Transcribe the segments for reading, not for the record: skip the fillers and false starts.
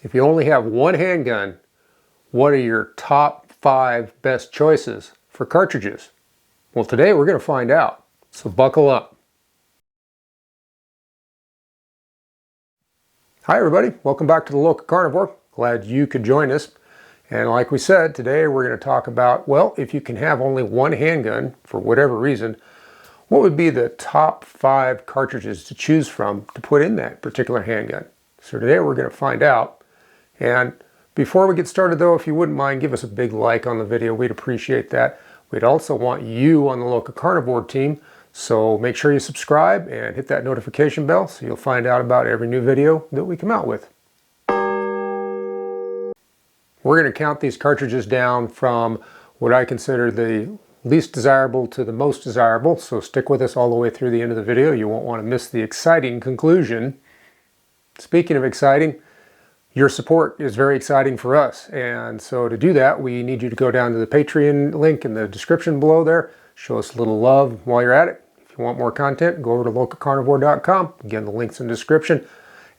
If you only have one handgun, what are your top 5 best choices for cartridges? Well, today we're going to find out, so buckle up. Hi everybody, welcome back to the LocaCarnivore. Glad you could join us. And like we said, today we're going to talk about, well, if you can have only one handgun for whatever reason, what would be the top 5 cartridges to choose from to put in that particular handgun? So today we're going to find out. And before we get started though, if you wouldn't mind, give us a big like on the video. We'd appreciate that. We'd also want you on the LocaCarnivore team, so make sure you subscribe and hit that notification bell so you'll find out about every new video that we come out with. We're going to count these cartridges down from what I consider the least desirable to the most desirable, so stick with us all the way through the end of the video. You won't want to miss the exciting conclusion. Speaking of exciting, your support is very exciting for us, and so to do that we need you to go down to the Patreon link in the description below there. Show us a little love while you're at it. If you want more content, go over to LocaCarnivore.com. Again, the link's in the description.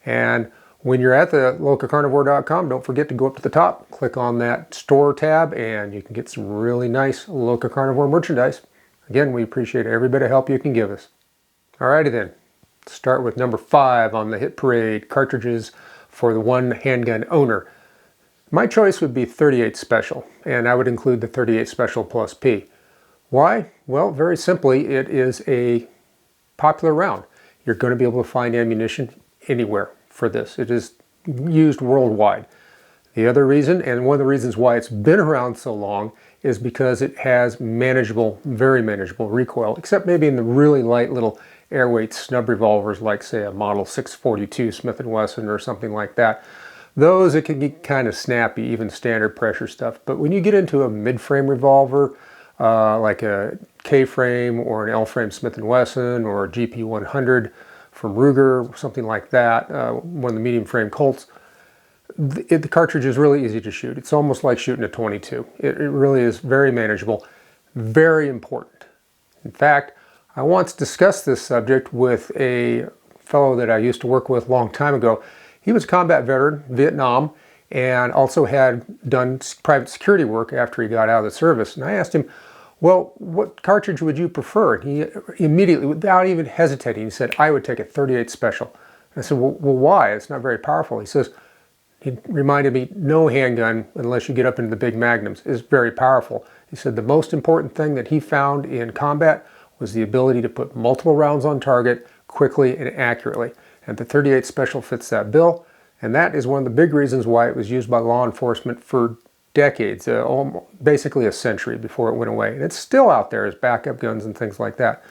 And when you're at the LocaCarnivore.com, don't forget to go up to the top, click on that store tab, and you can get some really nice LocaCarnivore merchandise. Again, we appreciate every bit of help you can give us. Alrighty then, let's start with number 5 on the hit parade, cartridges for the one handgun owner. My choice would be 38 Special, and I would include the 38 Special Plus P. Why? Well, very simply, it is a popular round. You're going to be able to find ammunition anywhere for this. It is used worldwide. The other reason, and one of the reasons why it's been around so long, is because it has manageable, very manageable recoil, except maybe in the really light little airweight snub revolvers like, say, a Model 642 Smith & Wesson or something like that. Those, it can get kind of snappy, even standard pressure stuff. But when you get into a mid-frame revolver, like a K-frame or an L-frame Smith & Wesson or a GP100 from Ruger, something like that, one of the medium frame Colts, the cartridge is really easy to shoot. It's almost like shooting a 22. It really is very manageable, very important. In fact, I once discussed this subject with a fellow that I used to work with a long time ago. He was a combat veteran, Vietnam, and also had done private security work after he got out of the service. And I asked him, well, what cartridge would you prefer? And he immediately, without even hesitating, he said, I would take a 38 Special. And I said, well, why? It's not very powerful. He says, he reminded me, no handgun, unless you get up into the big magnums, is very powerful. He said the most important thing that he found in combat was the ability to put multiple rounds on target quickly and accurately. And the 38 Special fits that bill. And that is one of the big reasons why it was used by law enforcement for decades, basically a century before it went away. And it's still out there as backup guns and things like that.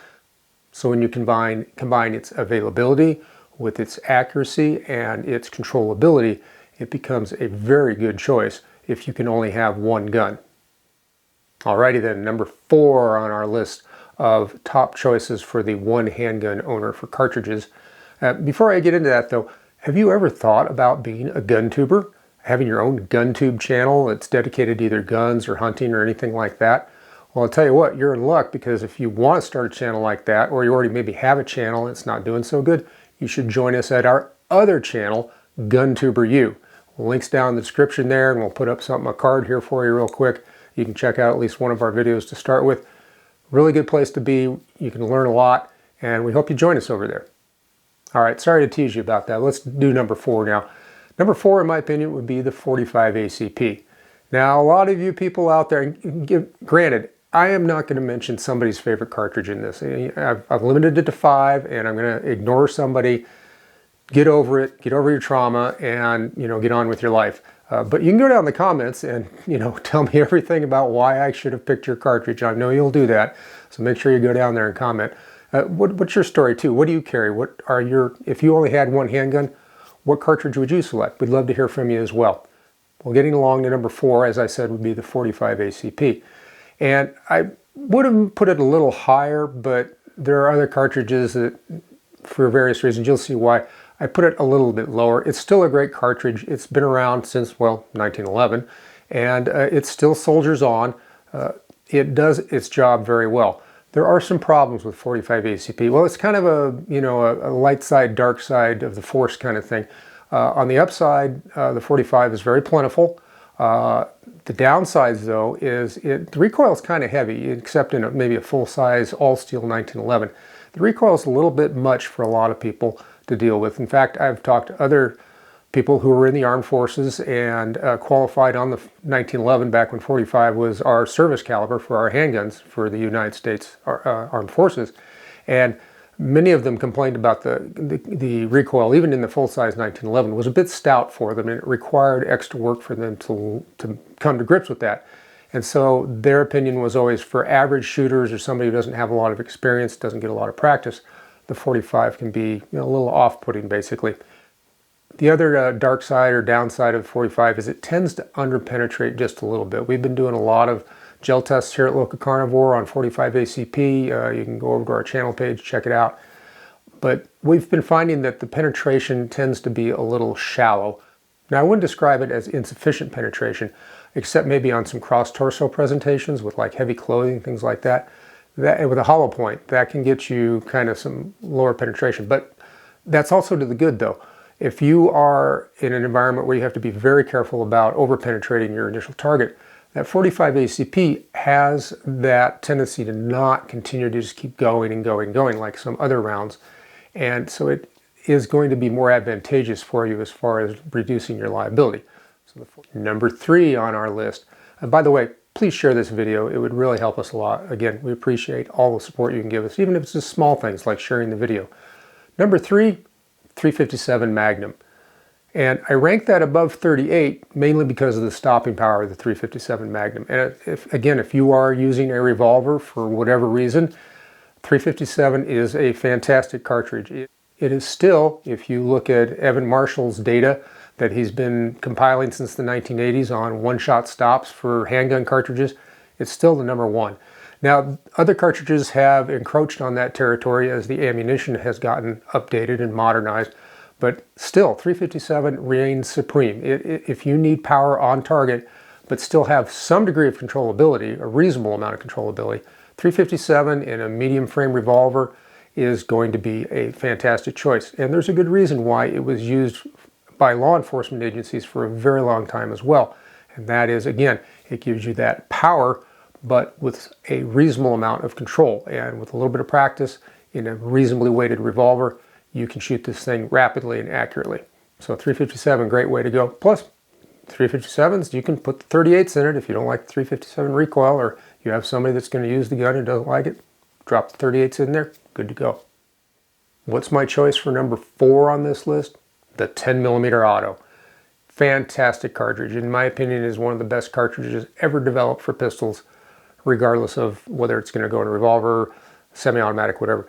So when you combine its availability with its accuracy and its controllability, it becomes a very good choice if you can only have one gun. Alrighty then, number 4 on our list of top choices for the one handgun owner for cartridges. Before I get into that though, have you ever thought about being a gun tuber? Having your own gun tube channel that's dedicated to either guns or hunting or anything like that? Well, I'll tell you what, you're in luck, because if you want to start a channel like that, or you already maybe have a channel and it's not doing so good, you should join us at our other channel, GunTuber U. Links down in the description there, and we'll put up a card here for you real quick. You can check out at least one of our videos to start with. Really good place to be. You can learn a lot, and we hope you join us over there. All right, sorry to tease you about that. Let's do number 4 now. Number 4, in my opinion, would be the 45 ACP. Now, a lot of you people out there, granted, I am not going to mention somebody's favorite cartridge in this. I've limited it to 5, and I'm going to ignore somebody. Get over it, get over your trauma, and get on with your life. But you can go down in the comments and tell me everything about why I should have picked your cartridge. I know you'll do that, so make sure you go down there and comment. What's your story too? What do you carry? If you only had one handgun, what cartridge would you select? We'd love to hear from you as well. Well, getting along to number 4, as I said, would be the 45 ACP. And I would have put it a little higher, but there are other cartridges that, for various reasons, you'll see why I put it a little bit lower. It's still a great cartridge. It's been around since, well, 1911, and it still soldiers on. It does its job very well. There are some problems with 45 ACP. Well, it's kind of a light side, dark side of the force kind of thing. On the upside, the 45 is very plentiful. The downsides, though, is the recoil is kind of heavy, except in maybe a full-size all-steel 1911. The recoil is a little bit much for a lot of people to deal with. In fact, I've talked to other people who were in the armed forces and qualified on the 1911 back when 45 was our service caliber for our handguns for the United States Armed Forces. And many of them complained about the recoil, even in the full-size 1911, was a bit stout for them, and it required extra work for them to come to grips with that. And so their opinion was always, for average shooters or somebody who doesn't have a lot of experience, doesn't get a lot of practice, the 45 can be a little off-putting, basically. The other dark side or downside of 45 is it tends to under-penetrate just a little bit. We've been doing a lot of gel tests here at LocaCarnivore on 45 ACP. You can go over to our channel page, check it out. But we've been finding that the penetration tends to be a little shallow. Now, I wouldn't describe it as insufficient penetration, except maybe on some cross-torso presentations with like heavy clothing, things like that. With a hollow point, that can get you kind of some lower penetration. But that's also to the good, though. If you are in an environment where you have to be very careful about over-penetrating your initial target, that 45 ACP has that tendency to not continue to just keep going and going and going like some other rounds. And so it is going to be more advantageous for you as far as reducing your liability. So number 3 on our list, and by the way, please share this video. It would really help us a lot. Again, we appreciate all the support you can give us, even if it's just small things like sharing the video. Number 3, 357 Magnum. And I rank that above 38 mainly because of the stopping power of the 357 Magnum. And if you are using a revolver for whatever reason, 357 is a fantastic cartridge. It is still, if you look at Evan Marshall's data that he's been compiling since the 1980s on one-shot stops for handgun cartridges, it's still the number 1. Now, other cartridges have encroached on that territory as the ammunition has gotten updated and modernized, but still, 357 reigns supreme. If you need power on target, but still have some degree of controllability, a reasonable amount of controllability, 357 in a medium frame revolver is going to be a fantastic choice. And there's a good reason why it was used by law enforcement agencies for a very long time as well. And that is, again, it gives you that power, but with a reasonable amount of control. And with a little bit of practice in a reasonably weighted revolver, you can shoot this thing rapidly and accurately. So 357, great way to go. Plus, 357s, you can put the 38s in it if you don't like the 357 recoil, or you have somebody that's going to use the gun and doesn't like it. Drop the 38s in there, good to go. What's my choice for number 4 on this list? The 10mm auto. Fantastic cartridge. In my opinion, it is one of the best cartridges ever developed for pistols, regardless of whether it's going to go in a revolver, semi-automatic, whatever.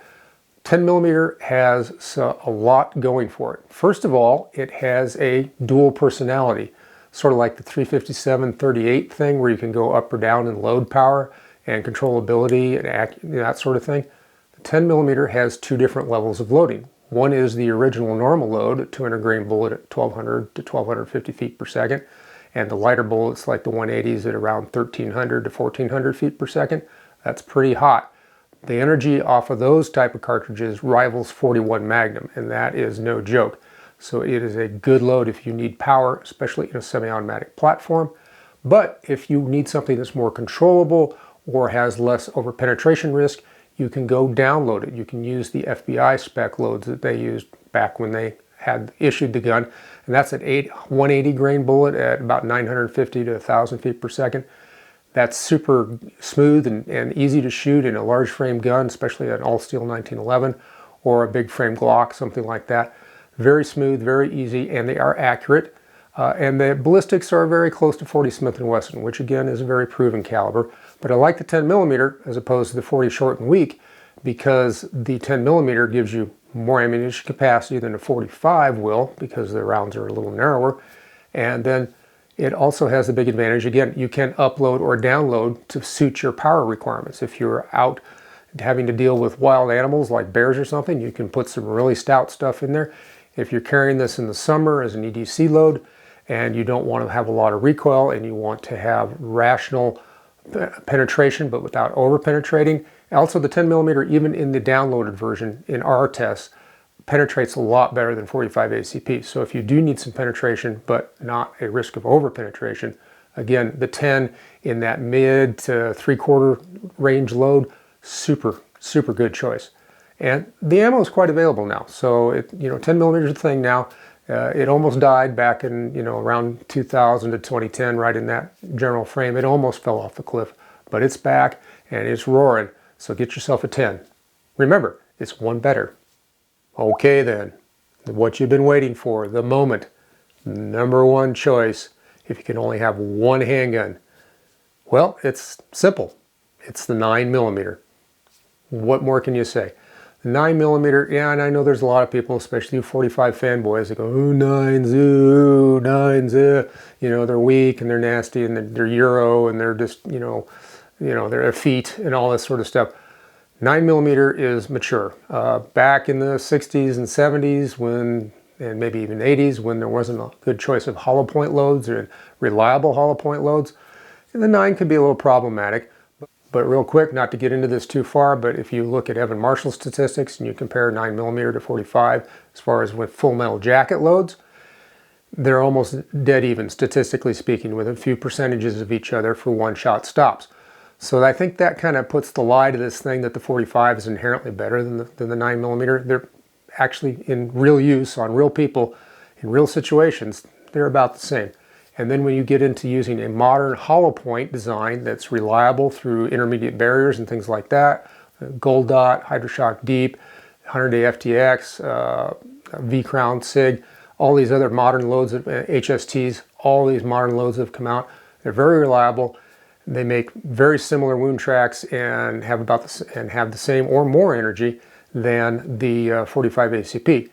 10mm has a lot going for it. First of all, it has a dual personality, sort of like the 357-38 thing where you can go up or down in load power and controllability and that sort of thing. The 10mm has 2 different levels of loading. One is the original normal load, a 200 grain bullet at 1200 to 1250 feet per second, and the lighter bullets like the 180s at around 1300 to 1400 feet per second. That's pretty hot. The energy off of those type of cartridges rivals 41 Magnum, and that is no joke. So it is a good load if you need power, especially in a semi-automatic platform. But if you need something that's more controllable or has less over-penetration risk, you can go download it. You can use the FBI spec loads that they used back when they had issued the gun, and that's an 180 grain bullet at about 950 to 1,000 feet per second. That's super smooth and easy to shoot in a large frame gun, especially an all-steel 1911 or a big frame Glock, something like that. Very smooth, very easy, and they are accurate. And the ballistics are very close to 40 Smith & Wesson, which again is a very proven caliber. But I like the 10mm as opposed to the 40 short and weak because the 10mm gives you more ammunition capacity than a 45 will because the rounds are a little narrower. And then it also has the big advantage, again, you can upload or download to suit your power requirements. If you're out having to deal with wild animals like bears or something, you can put some really stout stuff in there. If you're carrying this in the summer as an EDC load and you don't want to have a lot of recoil and you want to have rational penetration but without over penetrating, also the 10mm, even in the downloaded version in our tests, penetrates a lot better than 45 ACP. So if you do need some penetration, but not a risk of over penetration, again, the 10 in that mid to 3/4 range load, super good choice. And the ammo is quite available now. So 10 millimeters is a thing now. It almost died back in around 2000 to 2010, right in that general frame. It almost fell off the cliff, but it's back and it's roaring. So get yourself a 10. Remember, it's one better. Okay then, what you've been waiting for, the moment, number one choice, if you can only have one handgun. Well, it's simple. It's the 9mm. What more can you say? The 9mm, yeah, and I know there's a lot of people, especially 45 fanboys, that go, ooh, nines, they're weak and they're nasty and they're Euro and they're just, they're effete and all this sort of stuff. 9mm is mature. Back in the 60s and 70s and maybe even 80s, when there wasn't a good choice of hollow point loads or reliable hollow point loads, the 9 could be a little problematic. But real quick, not to get into this too far, but if you look at Evan Marshall's statistics and you compare 9mm to 45 as far as with full metal jacket loads, they're almost dead even, statistically speaking, with a few percentages of each other for one-shot stops. So I think that kind of puts the lie to this thing that the 45 is inherently better than the 9mm. They're actually in real use on real people, in real situations, they're about the same. And then when you get into using a modern hollow point design that's reliable through intermediate barriers and things like that, Gold Dot, Hydroshock Deep, 100-day FTX, V-Crown, SIG, all these other modern loads of HSTs, all these modern loads have come out. They're very reliable. They make very similar wound tracks and have the same or more energy than the 45 ACP.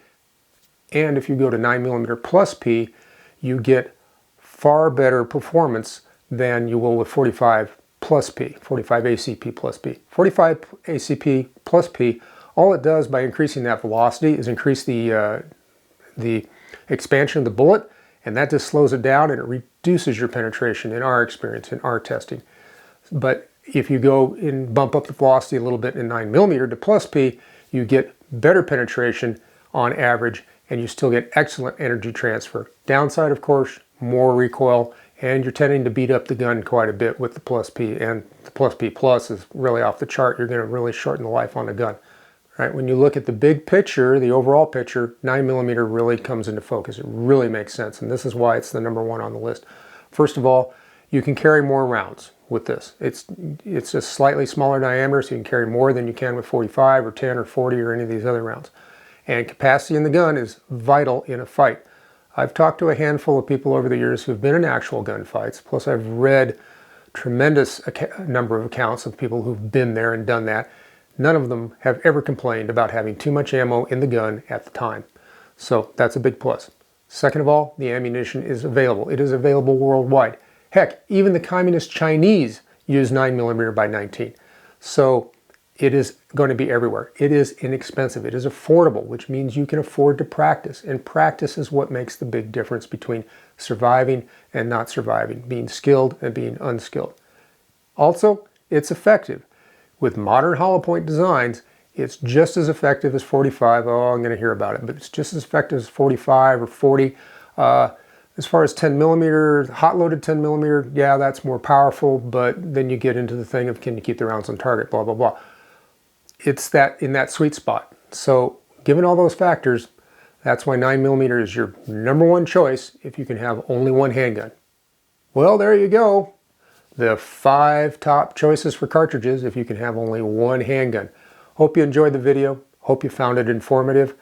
And if you go to 9mm plus P, you get far better performance than you will with 45 plus P, 45 ACP plus P. 45 ACP plus P, all it does by increasing that velocity is increase the expansion of the bullet, and that just slows it down and it reduces your penetration in our experience, in our testing. But if you go and bump up the velocity a little bit in 9mm to plus P, you get better penetration on average and you still get excellent energy transfer. Downside, of course, more recoil, and you're tending to beat up the gun quite a bit with the plus P, and the plus P plus is really off the chart. You're going to really shorten the life on the gun. Right, when you look at the big picture, the overall picture, 9mm really comes into focus. It really makes sense, and this is why it's the number one on the list. First of all, you can carry more rounds with this. It's a slightly smaller diameter, so you can carry more than you can with 45 or 10 or 40 or any of these other rounds. And capacity in the gun is vital in a fight. I've talked to a handful of people over the years who've been in actual gunfights, plus I've read tremendous number of accounts of people who've been there and done that. None of them have ever complained about having too much ammo in the gun at the time. So that's a big plus. Second of all, the ammunition is available. It is available worldwide. Heck, even the communist Chinese use 9mm by 19. So it is going to be everywhere. It is inexpensive. It is affordable, which means you can afford to practice. And practice is what makes the big difference between surviving and not surviving, being skilled and being unskilled. Also, it's effective. With modern hollow point designs, it's just as effective as 45. Oh, I'm going to hear about it, but it's just as effective as 45 or 40. As far as 10mm, hot-loaded 10mm, yeah, that's more powerful, but then you get into the thing of can you keep the rounds on target, blah, blah, blah. It's that in that sweet spot. So given all those factors, that's why 9mm is your number one choice if you can have only one handgun. Well, there you go. The 5 top choices for cartridges if you can have only one handgun. Hope you enjoyed the video. Hope you found it informative.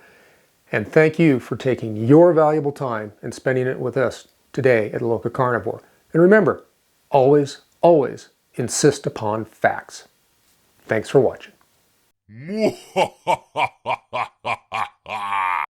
And thank you for taking your valuable time and spending it with us today at LocaCarnivore. And remember, always, always insist upon facts. Thanks for watching.